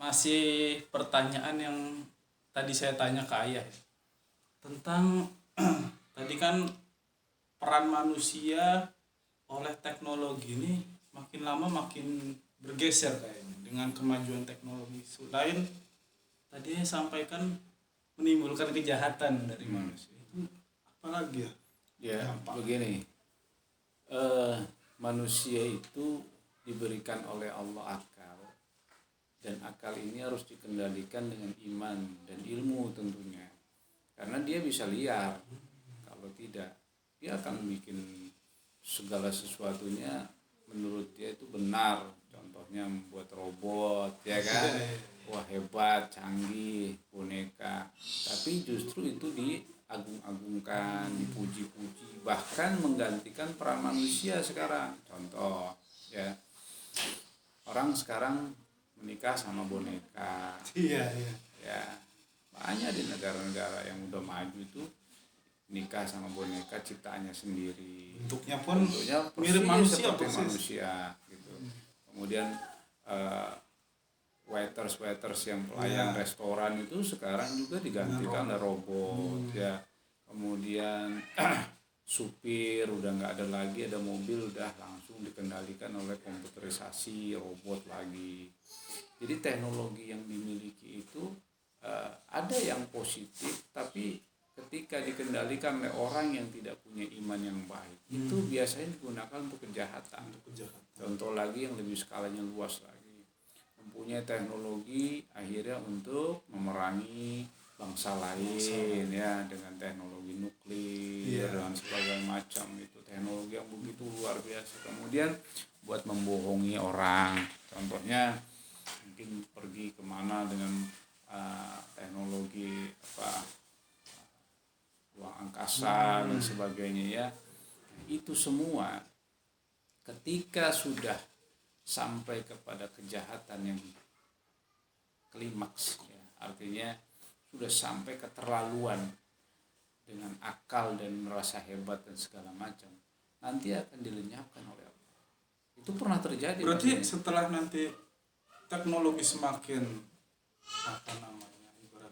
masih pertanyaan yang tadi saya tanya ke ayah ya. Tentang tadi kan peran manusia oleh teknologi ini makin lama makin bergeser kayaknya dengan kemajuan teknologi. Selain tadi saya sampaikan menimbulkan kejahatan dari manusia, itu apalagi ya? Ya, begini. Manusia itu diberikan oleh Allah akal, dan akal ini harus dikendalikan dengan iman dan ilmu tentunya, karena dia bisa liar. Kalau tidak, dia akan bikin segala sesuatunya menurut dia itu benar. Contohnya membuat robot, ya kan, wah hebat, canggih, boneka, tapi justru itu diagung-agungkan, dipuji-puji, bahkan menggantikan peran manusia sekarang. Contoh ya, orang sekarang menikah sama boneka. Iya. Ya, banyak di negara-negara yang udah maju itu nikah sama boneka ciptaannya sendiri. Bentuknya pun mirip persis manusia, seperti persis. manusia gitu. Kemudian waiters yang pelayan restoran itu sekarang juga digantikan oleh robot ya. Kemudian supir udah nggak ada lagi, ada mobil udah langsung dikendalikan oleh komputerisasi robot lagi. Jadi teknologi yang dimiliki itu ada yang positif, tapi ketika dikendalikan oleh orang yang tidak punya iman yang baik, itu biasanya digunakan untuk kejahatan. Contoh lagi yang lebih skalanya luas lagi, mempunyai teknologi akhirnya untuk memerangi bangsa lain ya, dengan teknologi nuklir dan segala macam. Itu teknologi yang begitu luar biasa. Kemudian buat membohongi orang, contohnya mungkin pergi kemana dengan teknologi ruang angkasa dan sebagainya ya. Itu semua ketika sudah sampai kepada kejahatan yang klimaks ya, artinya sudah sampai keterlaluan dengan akal dan merasa hebat dan segala macam, nanti akan dilenyapkan oleh Allah. Itu pernah terjadi. Berarti setelah nanti teknologi semakin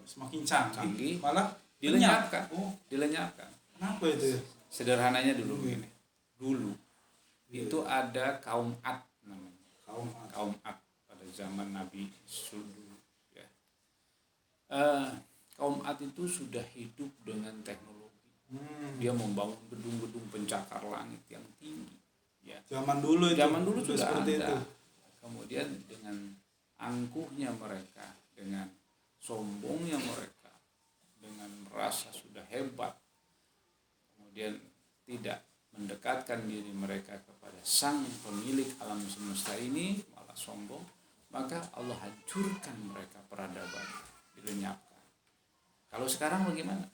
semakin canggih, malah dilenyapkan. Dilenyapkan. Kenapa itu ya? Sederhananya dulu begini. Dulu itu ada kaum Ad namanya. Kaum Ad pada zaman Nabi dulu ya. Kaum Ad itu sudah hidup dengan teknologi. Dia membangun gedung-gedung pencakar langit yang tinggi ya. Zaman dulu sudah seperti ada. Itu. Kemudian dengan angkuhnya mereka, dengan sombongnya mereka, dengan merasa sudah hebat, kemudian tidak mendekatkan diri mereka kepada sang pemilik alam semesta ini, malah sombong, maka Allah hancurkan mereka peradaban, dilenyapkan. Kalau sekarang bagaimana?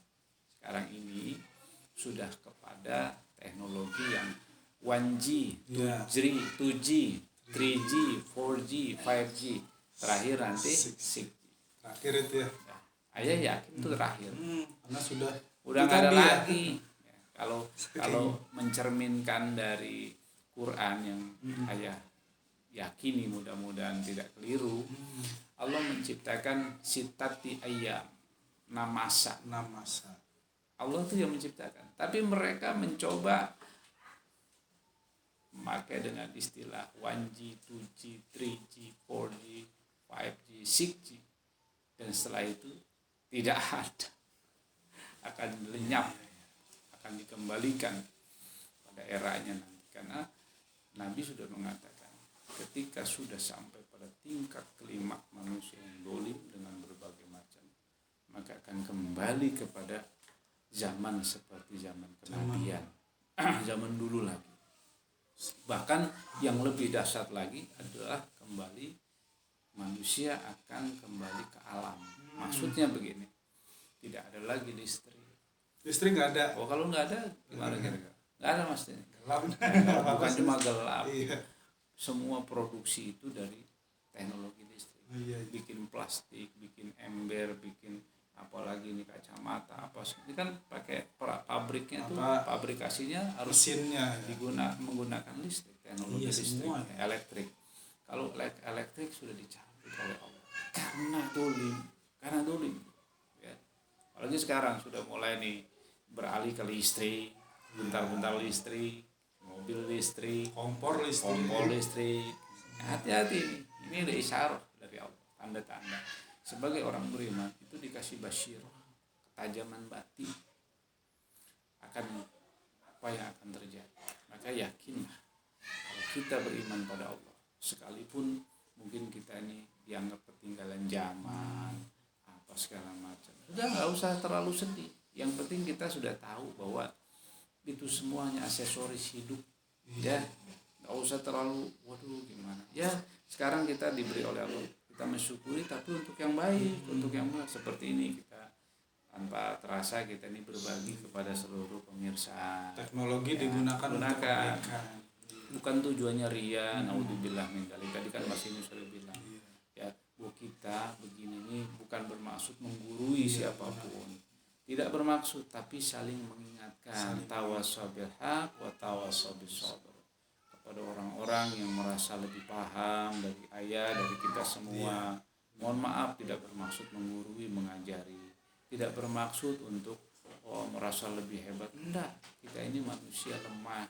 Sekarang ini sudah kepada teknologi yang 1G, 2G, 3G, 4G, 5G, terakhir nanti 6G. Terakhir itu ya. Ayah yakin itu terakhir. Karena sudah nggak ada lagi. Ya, kalau mencerminkan dari Quran yang ayah yakini, mudah-mudahan tidak keliru, Allah menciptakan sitati ayyam, 6 masa. Allah itu yang menciptakan. Tapi mereka mencoba memakai dengan istilah 1G, 2G, 3G, 4G, 5G, 6G. Dan setelah itu tidak ada, akan lenyap, akan dikembalikan pada eranya nanti. Karena Nabi sudah mengatakan ketika sudah sampai pada tingkat kelima manusia yang dolim dengan berbagai macam, maka akan kembali kepada zaman seperti zaman kenabian, zaman dulu lagi. Bahkan yang lebih dahsyat lagi adalah kembali manusia akan kembali ke alam. Maksudnya begini, tidak ada lagi listrik. Listrik nggak ada. Oh, kalau nggak ada gimana kira-kira? Nggak ada mas. Gelap. Bukan cuma gelap. Iya. Semua produksi itu dari teknologi listrik. Bikin plastik, bikin ember, bikin apalagi ini kacamata apa. Ini kan pakai pabriknya tuh, pabrikasinya harus mesinnya menggunakan listrik, teknologi listrik, semua. Elektrik. Kalau elektrik sudah dicabut oleh Allah, karena dolim ya. Apalagi sekarang sudah mulai nih beralih ke listrik, bentar-bentar listrik, mobil listrik, kompor listrik. Hati-hati nih, ini ada isyarat dari Allah, tanda-tanda sebagai orang beriman itu dikasih basyirah, ketajaman batin akan apa yang akan terjadi. Maka yakinlah kalau kita beriman pada Allah, sekalipun mungkin kita ini dianggap ketinggalan zaman apa segala macam, sudah nggak usah terlalu sedih. Yang penting kita sudah tahu bahwa itu semuanya aksesoris hidup ya, nggak usah terlalu waduh gimana ya. Sekarang kita diberi oleh Allah, kita mensyukuri, tapi untuk yang baik, untuk yang baik. Seperti ini kita tanpa terasa kita ini berbagi kepada seluruh pemirsa. Teknologi Ya, digunakan untuk gunakan. kebaikan. Bukan tujuannya ria, naudzubillah min dzalik. Tadi kan Mas ini sudah bilang ya, bahwa kita begini ini bukan bermaksud menggurui siapapun, tidak bermaksud, tapi saling mengingatkan, tawassaw bil haq wa tawassaw bis sabr, kepada orang-orang yang merasa lebih paham dari ayat, dari kita semua. Mohon maaf, tidak bermaksud menggurui, mengajari, tidak bermaksud untuk merasa lebih hebat. Enggak, kita ini manusia lemah.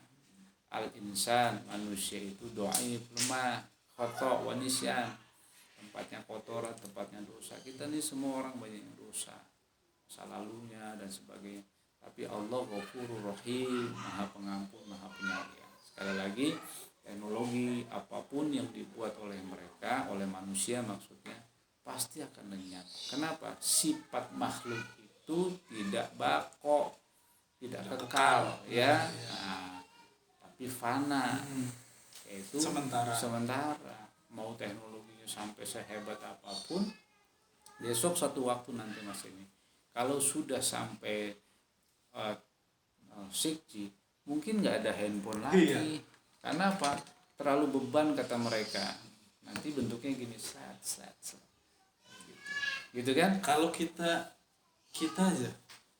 Al-insan, manusia itu dhaif, lemah, khata' wa nisyan, tempatnya kotoran, tempatnya dosa. Kita ini semua orang banyak yang dosa, masa lalunya dan sebagainya. Tapi Allah Ghafurur Rahim, Maha Pengampun, Maha Penyayang. Sekali lagi, teknologi apapun yang dibuat oleh mereka, oleh manusia maksudnya, pasti akan lenyap. Kenapa? Sifat makhluk itu tidak bako, tidak kekal ya. Nah, tapi fana, yaitu sementara. Mau teknologinya sampai sehebat apapun, besok satu waktu nanti Mas ini, kalau sudah sampai 6G, mungkin nggak ada handphone lagi. Karena apa? Terlalu beban kata mereka. Nanti bentuknya gini, slat. Gitu kan? Kalau kita aja,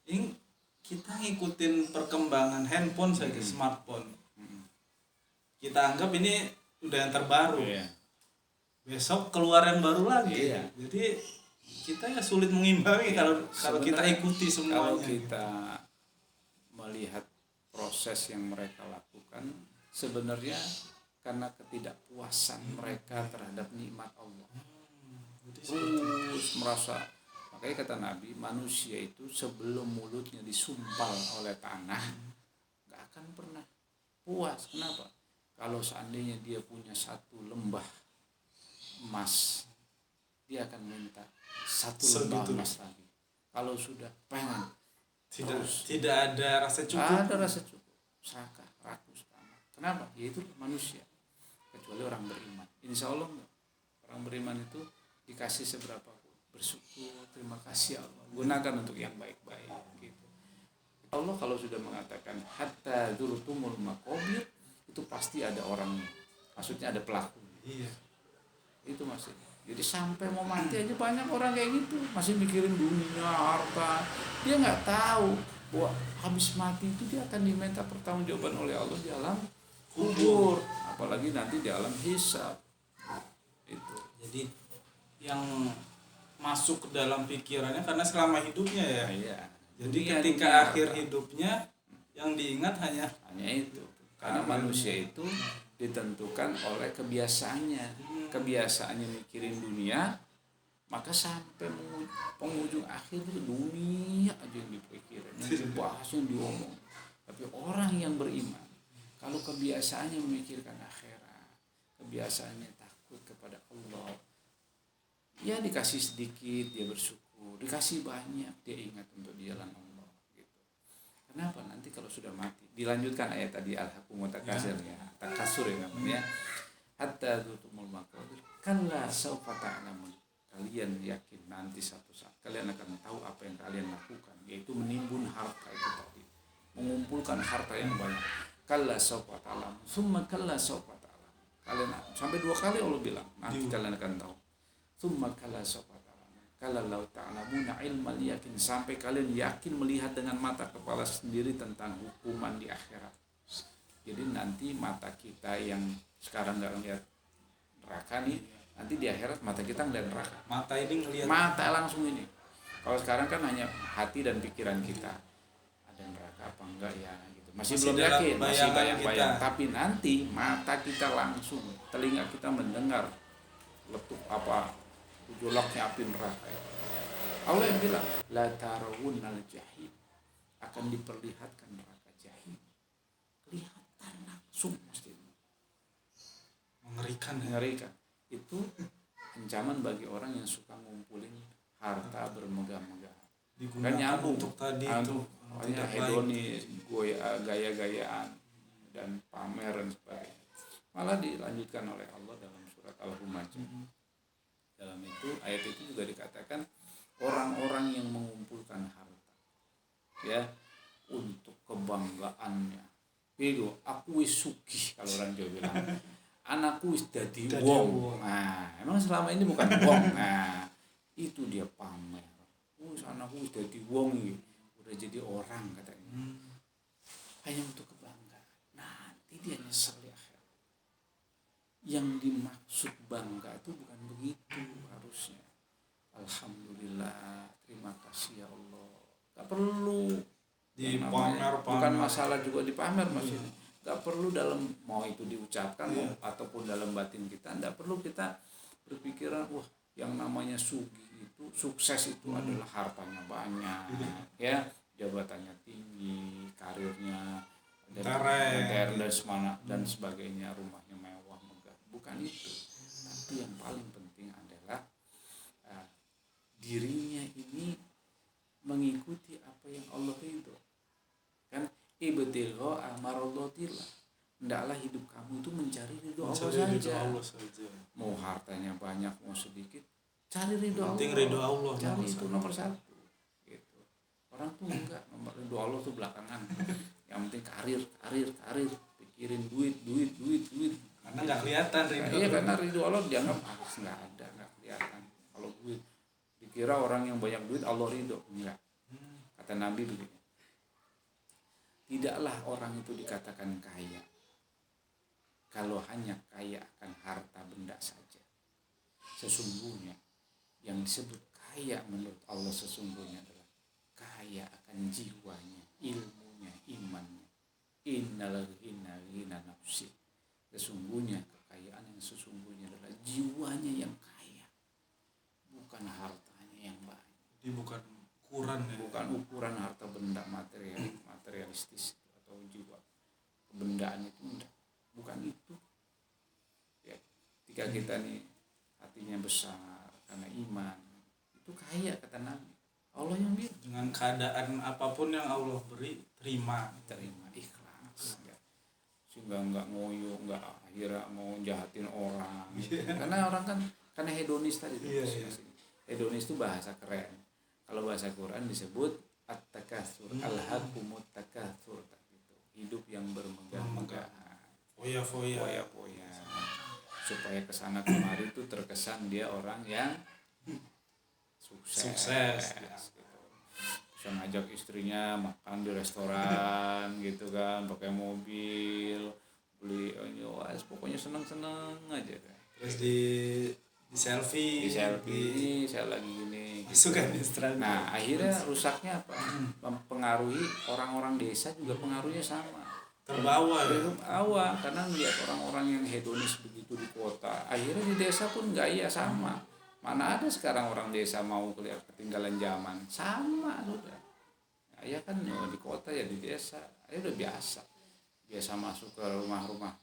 ini kita ngikutin perkembangan handphone saja, smartphone. Kita anggap ini udah yang terbaru. Besok keluar yang baru lagi. Jadi kita ya sulit mengimbangi kalau kita ikuti semuanya. Kalau kita melihat proses yang mereka lakukan, sebenarnya karena ketidakpuasan mereka terhadap nikmat Allah. Terus merasa, makanya kata Nabi, manusia itu sebelum mulutnya disumpal oleh tanah gak akan pernah puas. Kenapa? Kalau seandainya dia punya satu lembah emas, dia akan minta satu lembah emas lagi. Kalau sudah pengen, tidak ada rasa cukup. Ada rasa cukup, serakah, rakus, tamak. Kenapa? Yaitu manusia, kecuali orang beriman. Insya Allah orang beriman itu dikasih seberapa pun, bersyukur, terima kasih Allah, gunakan untuk yang baik-baik gitu. Allah kalau sudah mengatakan hatta zurtumul maqabir, itu pasti ada orangnya, maksudnya ada pelaku. Itu masih. Jadi sampai mau mati aja banyak orang kayak gitu, masih mikirin dunia, harta. Dia nggak tahu bahwa habis mati itu dia akan diminta pertanggungjawaban oleh Allah di alam kubur, apalagi nanti di alam hisab. Itu. Jadi yang masuk ke dalam pikirannya karena selama hidupnya ya. Iya. Jadi ketika akhir hidupnya yang diingat hanya itu. Karena manusia itu ditentukan oleh kebiasaannya mikirin dunia, maka sampai penghujung akhir itu dunia aja yang dipikirin, yang dibahas, yang diomong. Tapi orang yang beriman, kalau kebiasaannya memikirkan akhirat, kebiasaannya takut kepada Allah, ya dikasih sedikit dia bersyukur, dikasih banyak dia ingat untuk di jalan Allah gitu. Kenapa? Nanti kalau sudah mati, dilanjutkan ayat tadi al-hakumut takasur ya, takasur ya namanya. Hatta dzurtumul maqabir kalla saufa ta'lamun. Kalian yakin nanti satu saat kalian akan tahu apa yang kalian lakukan, yaitu menimbun harta itu tadi, mengumpulkan harta yang banyak. Kalla saufa ta'lamun, summa kalla saufa ta'lamun. Kalian sampai 2 kali Allah bilang nanti kalian akan tahu. Summa kalla saufa ta'lamun. Kalla law ta'lamuna ilmal yakin, sampai kalian yakin melihat dengan mata kepala sendiri tentang hukuman di akhirat. Jadi nanti mata kita yang sekarang nggak lihat neraka nih, nanti di akhirat mata kita ngeliat neraka. Mata ini ngelihat. Mata langsung ini. Kalau sekarang kan hanya hati dan pikiran kita. Ada neraka apa enggak ya gitu. Masih belum dalam yakin, masih bayangan bayang-bayang. kita. Tapi nanti mata kita langsung, telinga kita mendengar letup apa gejolaknya api neraka. Allah yang bilang, la tarawunnal jahim, akan diperlihatkan neraka jahim. Kelihatan langsung mesti. Mengerikan ya. Mengerikan. Itu ancaman bagi orang yang suka ngumpulin harta bermegah-megah. Kan nyambung untuk tadi itu tidak hedonis, gaya-gayaan dan pamer dan sebagainya. Malah dilanjutkan oleh Allah dalam surat Al-Humajah. Dalam itu ayat itu juga dikatakan orang-orang yang mengumpulkan harta ya untuk kebanggaannya. Itu aku wis sugih kalau orang Jawa bilang. Anakku wis dadi wong. Nah, emang selama ini bukan wong. Nah, itu dia pamer. Anakku wis dadi wong iki. Udah jadi orang katanya. Hanya untuk kebanggaan. Nanti dia nyesel di akhirat. Yang dimaksud bangga itu bukan begitu harusnya. Alhamdulillah, terima kasih ya Allah. Gak perlu dipamer. Bukan masalah juga dipamer masih. Gak perlu dalam mau itu diucapkan ataupun dalam batin kita. Gak perlu kita berpikiran wah yang namanya sugih itu sukses itu adalah hartanya banyak, ya jabatannya tinggi, karirnya dan sebagainya, rumahnya mewah megah. Bukan itu. Tapi yang paling penting adalah dirinya ini mengikuti apa yang Allah ridho. Kan ibtigha amarallatillah. Hendaklah hidup kamu itu mencari ridho Allah saja. Mau hartanya banyak mau sedikit, cari ridho Allah. Penting ridho Allah. Cari itu nomor satu. Gitu. Orang tuh enggak, nomor ridho Allah tuh belakangan. Yang penting karir, pikirin duit. Karena nggak kelihatan ridho. Iya, karena ridho Allah dianggap nggak ada, nggak kelihatan. Kalau duit, dikira orang yang banyak duit Allah ridho, enggak. Kata Nabi begini. Tidaklah orang itu dikatakan kaya kalau hanya kaya akan harta benda saja. Sesungguhnya yang disebut kaya menurut Allah sesungguhnya adalah kaya akan jiwanya, ilmunya, imannya. Innal ghina nafsi. Sesungguhnya kekayaan yang sesungguhnya adalah jiwanya yang kaya, bukan hartanya yang banyak. Jadi bukan ukuran ya. Bukan ukuran harta benda materialistis atau jiwa kebendaan itu enggak. Bukan itu. Ya, ketika kita nih hatinya besar karena iman, itu kaya kata Nabi. Allah yang bilang dengan keadaan apapun yang Allah beri terima ikhlas ya. Sehingga enggak ngoyo, enggak akhirnya mau jahatin orang. Karena orang kan karena hedonis tadi. Hedonis itu bahasa keren. Kalau bahasa Quran disebut at-takatsur, alhaqumut takatsur gitu. Hidup yang bermegah-megahan. Foya-foya. Supaya kesana kemari itu terkesan dia orang yang sukses gitu. Bisa ngajak istrinya makan di restoran gitu kan, pakai mobil, beli pokoknya seneng-seneng aja kan. Terus di selfie ini saya lagi gini gitu. Nah akhirnya rusaknya apa? Mempengaruhi orang-orang desa juga pengaruhnya sama, terbawa karena melihat orang-orang yang hedonis begitu di kota, akhirnya di desa pun gaya sama. Mana ada sekarang orang desa mau kelihatan ketinggalan zaman, sama sudah. Nah, ya kan di kota ya di desa, udah biasa masuk ke rumah-rumah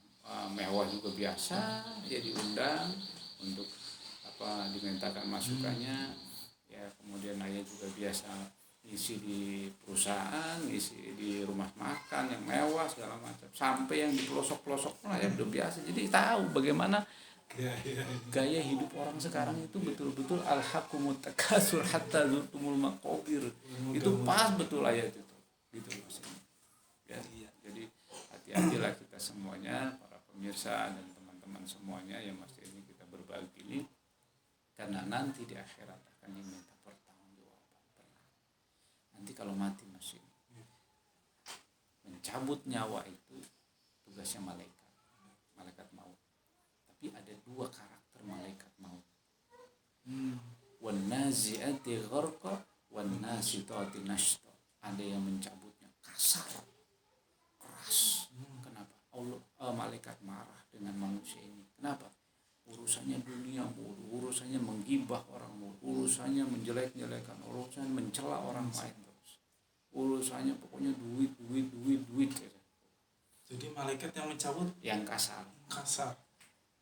mewah juga biasa, ya diundang untuk dimintakan masukannya, ya kemudian ayah juga biasa ngisi di perusahaan, ngisi di rumah makan yang mewah segala macam, sampai yang di pelosok-pelosok lah ya udah biasa. Jadi tahu bagaimana gaya hidup orang sekarang itu betul-betul alhaqumut takatsur hatta zurtumul maqabir. Itu pas betul ayat itu. Gitu maksudnya. Ya, jadi hati-hatilah kita semuanya, para pemirsa dan teman-teman semuanya yang masih ini kita berbagi ini, karena nanti di akhirat akan diminta pertanggungjawaban. Nanti kalau mati masih mencabut nyawa itu tugasnya malaikat maut. Tapi ada dua karakter malaikat maut nazi'ati gharqa wan nasitati nashta. Ada yang mencabutnya kasar, keras. Kenapa? Malaikat marah dengan manusia ini. Kenapa? Urusannya dunia mulu, urusannya menggibah orang mulu, urusannya menjelek-jelekan, urusannya mencela orang lain terus. Urusannya pokoknya duit. Jadi malaikat yang mencabut Yang kasar. kasar.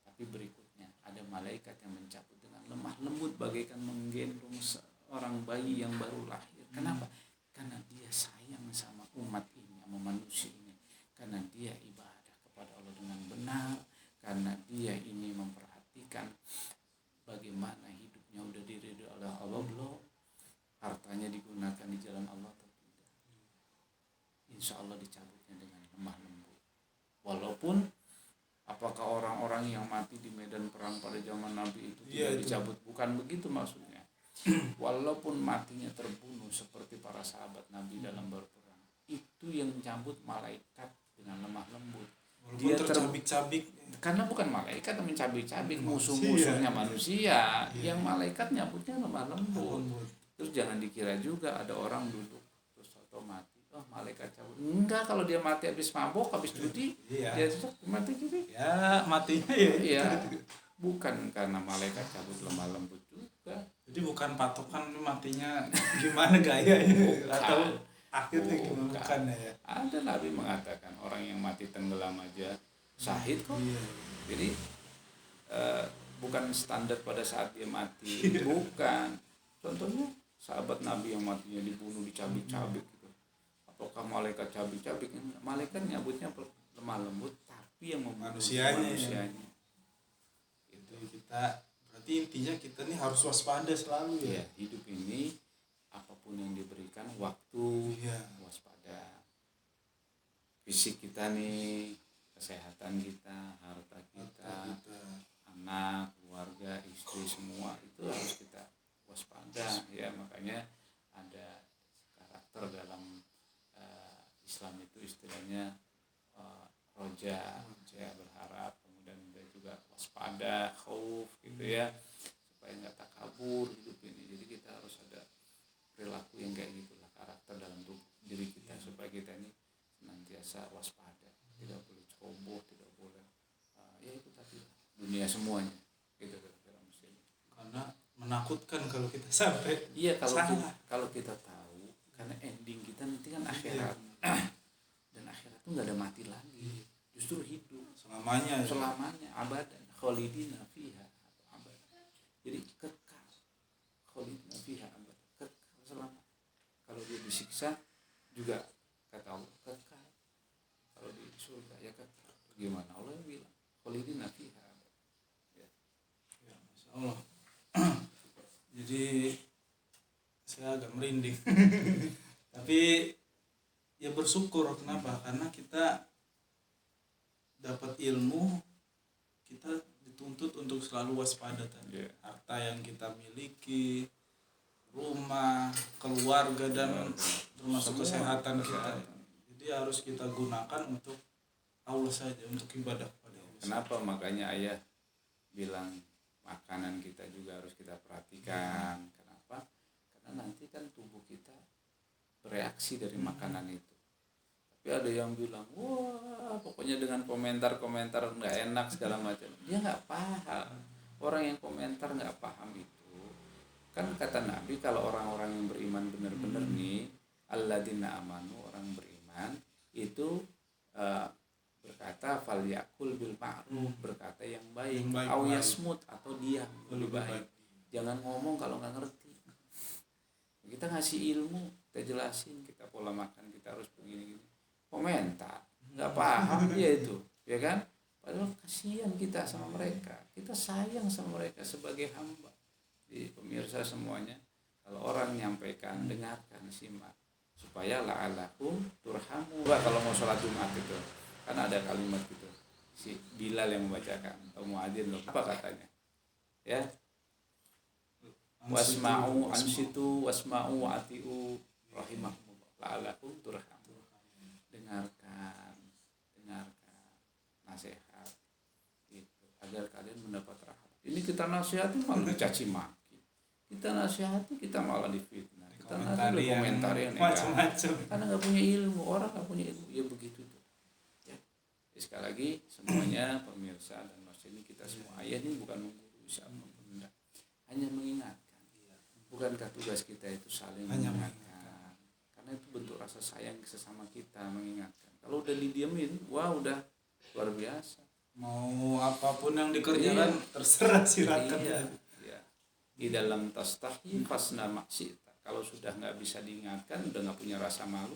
Tapi berikutnya ada malaikat yang mencabut dengan lemah lembut bagaikan menggendong seorang bayi yang baru lahir. Kenapa? Karena dia sayang sama umat ini, sama manusia ini. Karena dia ibadah kepada Allah dengan benar. Karena dia ini memperhatikan bagaimana hidupnya udah diridhoi oleh Allah belum, hartanya digunakan di jalan Allah atau tidak. Insya Allah dicabutnya dengan lemah lembut. Walaupun apakah orang-orang yang mati di medan perang pada zaman Nabi itu tidak dicabut? Bukan begitu maksudnya. Walaupun matinya terbunuh seperti para sahabat Nabi dalam berperang, itu yang mencabut malaikat dengan lemah lembut. Dia tercabik-cabik. Karena bukan malaikat yang mencabik-cabik musuh-musuhnya manusia. Yang malaikat nyabutnya lemah lembut. Terus jangan dikira juga ada orang duduk terus atau mati. Oh, malaikat cabut. Enggak, kalau dia mati habis mabok, habis judi, dia mati judi. Ya, matinya ya. Bukan karena malaikat cabut lemah lembut juga. Jadi bukan patokan matinya gimana gayanya atau akhirnya gimana, bukan ya. Ada Nabi mengatakan orang yang mati tenggelam aja syahid kok. Jadi bukan standar pada saat dia mati. Bukan. Contohnya sahabat Nabi yang matinya dibunuh, dicabik-cabik gitu. Apakah malaikat cabik-cabik? Malaikat nyabutnya lemah lembut, tapi yang membunuh manusianya. Itu kita berarti intinya kita nih harus waspada selalu ya. Hidup ini apapun yang diberikan waktu, waspada. Fisik kita nih, kesehatan kita, harta kita, anak, keluarga, istri, semua itu harus kita waspada ya. Makanya ada karakter dalam Islam itu istilahnya roja, saya berharap, kemudian juga waspada, khauf gitu ya, supaya nggak takabur hidup ini. Jadi kita harus ada perilaku yang kayak gitulah, karakter dalam diri kita supaya kita ini senantiasa waspada, tidak boleh ceroboh, tidak boleh ya itu tadi dunia semuanya gitu dalam muslim. Karena menakutkan kalau kita sampai kalau kita tahu, karena ending kita nanti kan akhirat. Dan akhirat itu nggak ada mati lagi, justru hidup selamanya abadan, khalidina fiha abadan. Jadi kekal, khalidina fiha abadan, kekal selama. Kalau dia disiksa juga kata Allah kekal, kalau di surga ya kekal. Gimana Allah yang bilang khalidina fiha abadan ya. Masya Allah. Jadi saya agak merinding. Tapi ya bersyukur, kenapa? Karena kita dapat ilmu, kita dituntut untuk selalu waspada tadi. Harta yang kita miliki, rumah, keluarga, dan termasuk kesehatan kita. Jadi harus kita gunakan untuk Allah saja, untuk ibadah kepada Allah. Kenapa makanya ayah bilang makanan kita juga harus kita perhatikan. Kenapa? Karena nanti kan tubuh kita bereaksi dari makanan itu. Tapi ada yang bilang, wah pokoknya dengan komentar-komentar nggak enak segala macam. Dia nggak paham. Orang yang komentar nggak paham itu. Kan kata Nabi kalau orang-orang yang beriman benar-benar nih, alladzina amanu, orang beriman itu berkata falyakul bil ma'ruf, berkata yang baik, au yasmut, atau diam, lebih baik. Jangan ngomong kalau nggak ngerti. Kita ngasih ilmu, kita jelasin, kita pola makan kita harus begini-gini. Komentar, nggak paham dia itu, ya kan? Padahal kasihan kita sama mereka, kita sayang sama mereka sebagai hamba. Di pemirsa semuanya, kalau orang menyampaikan, dengarkan, simak, supaya la'alakum turhamu. Kalau mau sholat Jumat itu, kan ada kalimat gitu, si Bilal yang membacakan, atau muadzin loh, apa katanya? Ya, wasma'u ansitu wasma'u wa'ati'u rahimahumullah la'alakum turhamu. Dengarkan nasihat gitu, agar kalian mendapat rahmat. Ini kita nasihatin malah dicaci maki, Kita nasihati, kita malah difitnah. Kita Komentari yang komentari yang macam-macam. karena nggak punya ilmu, orang nggak punya ilmu, ya begitu tuh. Ya. Jadi sekali lagi semuanya pemirsa dan mas ini kita semua ayah ini bukan menggurui siapa pun, enggak. Hanya mengingatkan. Bukankah tugas kita itu saling mengingatkan? Karena itu bentuk rasa sayang sesama kita, mengingatkan. Kalau udah didiemin, wah udah luar biasa. Mau apapun yang dikerjakan terserah, silakan. Iya. Di dalam tastahi fasna maksita. Kalau sudah nggak bisa diingatkan, udah nggak punya rasa malu,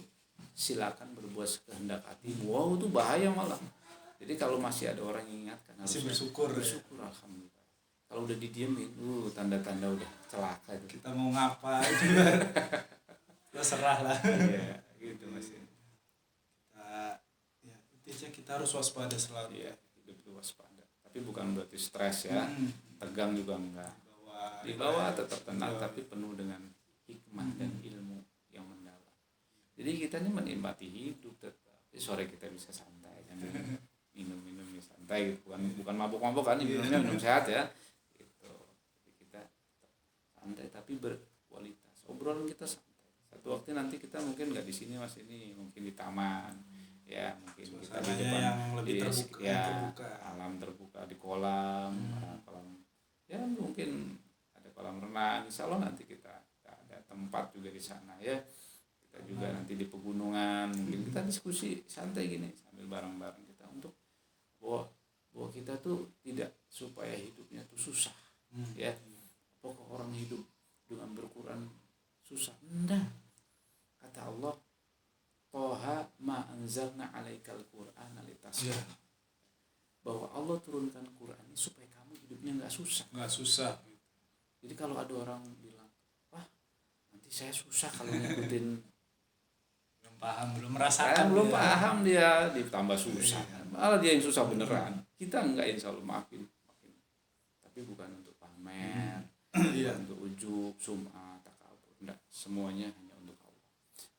silakan berbuat sekehendak hati. Wow, itu bahaya malah. Jadi kalau masih ada orang yang ingatkan, harus bersyukur. Bersyukur, alhamdulillah. Kalau udah didiemin, tanda-tanda udah celaka itu. Kita mau ngapa juga terserah lah. Iya, gitu Mas. Kita harus waspada selalu. Iya, hidup itu waspada. Tapi bukan berarti stres ya. Tegang juga enggak. Di bawah tetap tenang tapi penuh dengan hikmah dan ilmu yang mendalam. Jadi kita ini menikmati hidup tetap. Sore kita bisa santai kan, minum santai gitu. Bukan mabuk-mabuk kan, minumnya minum sehat ya. Gitu. Jadi kita santai tapi berkualitas. Obrolan kita santai. Satu waktu nanti kita mungkin nggak di sini Mas, ini mungkin di taman. Ya mungkin kita di depan yang lebih terbuka, terbuka. Alam terbuka di kolam, kolam. Ya mungkin kolam renang, insya Allah nanti kita ada tempat juga di sana ya. Kita juga nanti di pegunungan, mungkin kita diskusi santai gini sambil bareng-bareng kita untuk bahwa kita tuh tidak supaya hidupnya tuh susah, ya. Apakah orang hidup dengan berquran susah? Enggak. Kata Allah, Toha ma anzalna alaikal qur'ana litasqa. Bahwa Allah turunkan Quran ini supaya kamu hidupnya nggak susah. Jadi kalau ada orang bilang, wah nanti saya susah kalau ngikutin, belum merasakan, belum paham dia ditambah susah, malah dia yang susah beneran. Kita enggak, insya Allah makin. Tapi bukan untuk pamer, bukan untuk ujub, sum'ah, takabur, enggak. Semuanya hanya untuk Allah.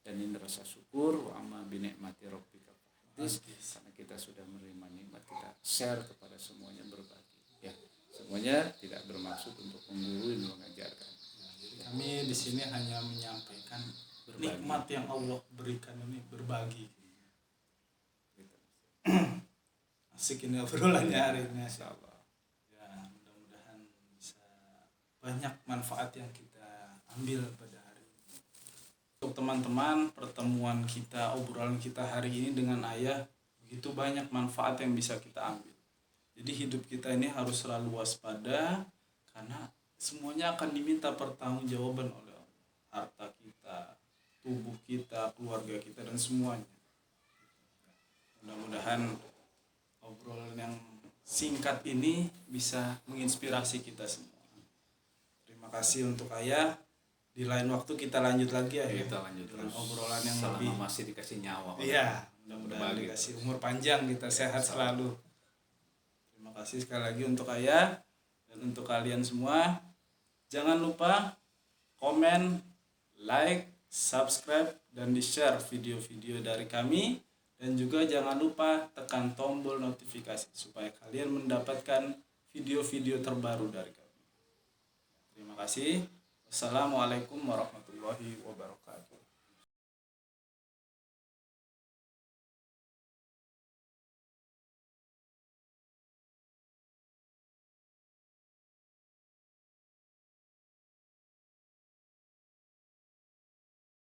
Dan ini rasa syukur, wa amma bi ni'mati rabbika fahaddits, karena kita sudah menerima nikmat, kita share kepada semuanya, berbagi. Ya. Semuanya tidak bermaksud untuk menggurui dan mengajarkan. Jadi kami di sini hanya menyampaikan berbagi. Nikmat yang Allah berikan ini, berbagi. Asik ini obrolannya hari ini. Insyaallah. Ya, mudah-mudahan bisa banyak manfaat yang kita ambil pada hari ini. Untuk teman-teman, pertemuan kita, obrolan kita hari ini dengan ayah, begitu banyak manfaat yang bisa kita ambil. Jadi hidup kita ini harus selalu waspada, karena semuanya akan diminta pertanggungjawaban oleh Allah. Harta kita, tubuh kita, keluarga kita, dan semuanya. Mudah-mudahan obrolan yang singkat ini bisa menginspirasi kita semua. Terima kasih untuk ayah. Di lain waktu kita lanjut lagi ya. Kita lanjut dengan obrolan yang selama lebih masih dikasih nyawa. Iya, mudah-mudahan dikasih umur panjang, kita sehat selalu. Terima kasih sekali lagi untuk ayah dan untuk kalian semua. Jangan lupa komen, like, subscribe, dan di-share video-video dari kami. Dan juga jangan lupa tekan tombol notifikasi supaya kalian mendapatkan video-video terbaru dari kami. Terima kasih. Wassalamualaikum warahmatullahi wabarakatuh.